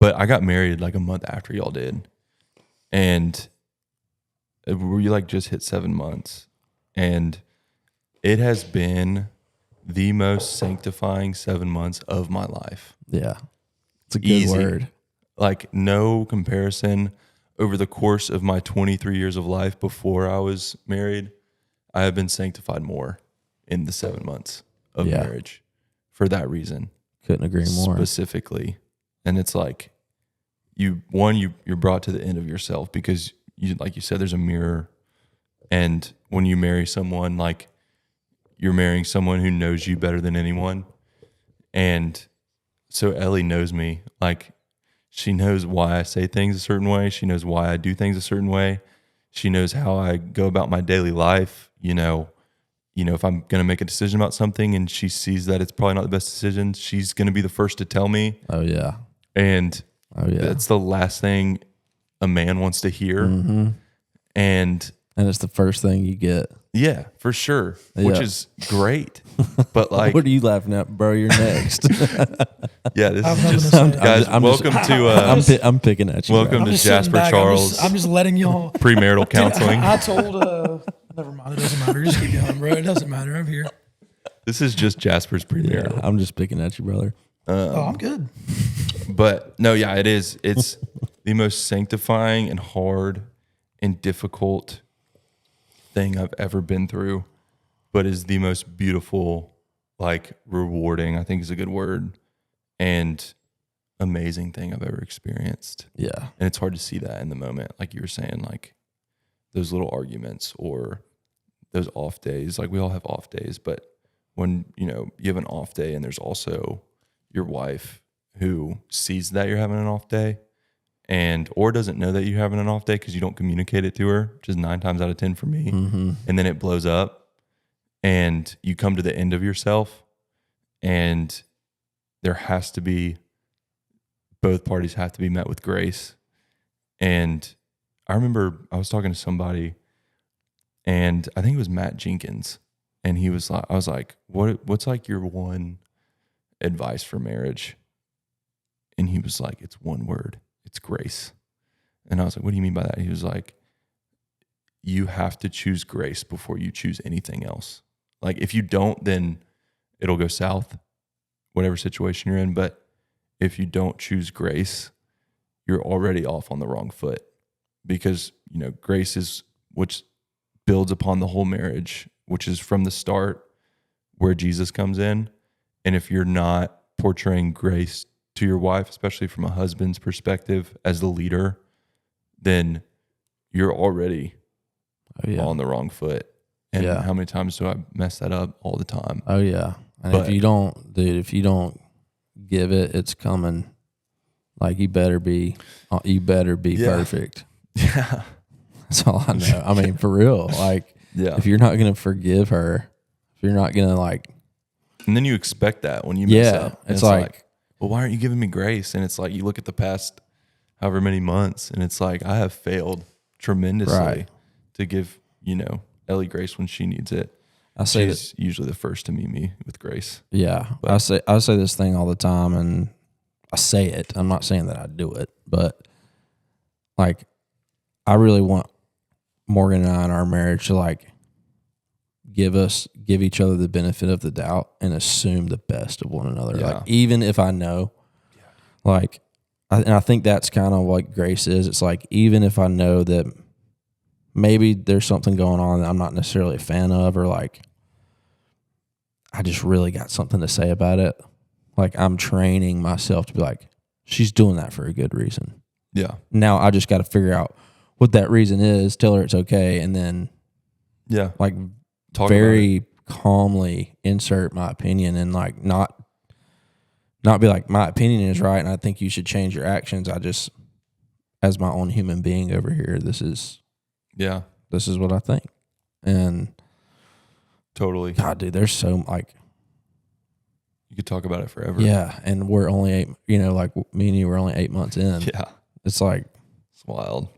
But I got married like a month after y'all did. And we like just hit 7 months. And it has been the most sanctifying 7 months of my life. Yeah. It's a good word. Like no comparison. Over the course of my 23 years of life before I was married, I have been sanctified more in the 7 months of marriage for that reason. Couldn't agree more. Specifically. And it's like, you're brought to the end of yourself because you, like you said, there's a mirror. And when you marry someone, like you're marrying someone who knows you better than anyone. And so Ellie knows me. Like she knows why I say things a certain way. She knows why I do things a certain way. She knows how I go about my daily life. You know, if I'm going to make a decision about something and she sees that it's probably not the best decision, she's going to be the first to tell me. Oh yeah. And that's the last thing a man wants to hear. Mm-hmm. And it's the first thing you get. Yeah, for sure. Which is great. But like, what are you laughing at, bro? You're next. Yeah, this is just guys. Welcome to. I'm picking at you. Welcome to Jasper Charles. I'm just letting y'all premarital counseling. I told. Never mind. It doesn't matter. Just keep going, bro. It doesn't matter. I'm here. This is just Jasper's premarital. Yeah, I'm just picking at you, brother. I'm good. But no, yeah, it is. It's the most sanctifying and hard and difficult thing I've ever been through, but is the most beautiful, like rewarding, I think is a good word, and amazing thing I've ever experienced. Yeah. And it's hard to see that in the moment. Like you were saying, like those little arguments or those off days, like we all have off days, but when, you have an off day and there's also your wife who sees that you're having an off day or doesn't know that you're having an off day because you don't communicate it to her, which is 9 times out of 10 for me. Mm-hmm. And then it blows up and you come to the end of yourself and there has to be, both parties have to be met with grace. And I remember I was talking to somebody and I think it was Matt Jenkins. And he was like, I was like, what's like your one advice for marriage? And he was like, it's one word. It's grace. And I was like, what do you mean by that? He was like, you have to choose grace before you choose anything else. Like if you don't, then it'll go south, whatever situation you're in. But if you don't choose grace, you're already off on the wrong foot because, grace is which builds upon the whole marriage, which is from the start where Jesus comes in. And if you're not portraying grace to your wife, especially from a husband's perspective as the leader, then you're already on the wrong foot. And how many times do I mess that up? All the time. Oh yeah. And if you don't give it, it's coming. Like you better be perfect. Yeah. That's all I know. I mean, for real. Like if you're not going to forgive her, if you're not going to and then you expect that when you mess up. It's like, well, why aren't you giving me grace? And it's like, you look at the past however many months and it's like, I have failed tremendously to give, Ellie grace when she needs it. She's usually the first to meet me with grace. Yeah. But I say this thing all the time and I say it. I'm not saying that I do it, but like, I really want Morgan and I in our marriage to give each other the benefit of the doubt and assume the best of one another. Yeah. Like even if I know, and I think that's kind of what grace is. It's like, even if I know that maybe there's something going on that I'm not necessarily a fan of, or like, I just really got something to say about it. Like I'm training myself to be like, she's doing that for a good reason. Yeah. Now I just got to figure out what that reason is, tell her it's okay. And then talk very calmly insert my opinion and not be like, my opinion is right and I think you should change your actions. I just, as my own human being over here, this is what I think. And totally. God, dude, there's so you could talk about it forever. Yeah. And we're only me and you were only 8 months in. Yeah. It's like, it's wild.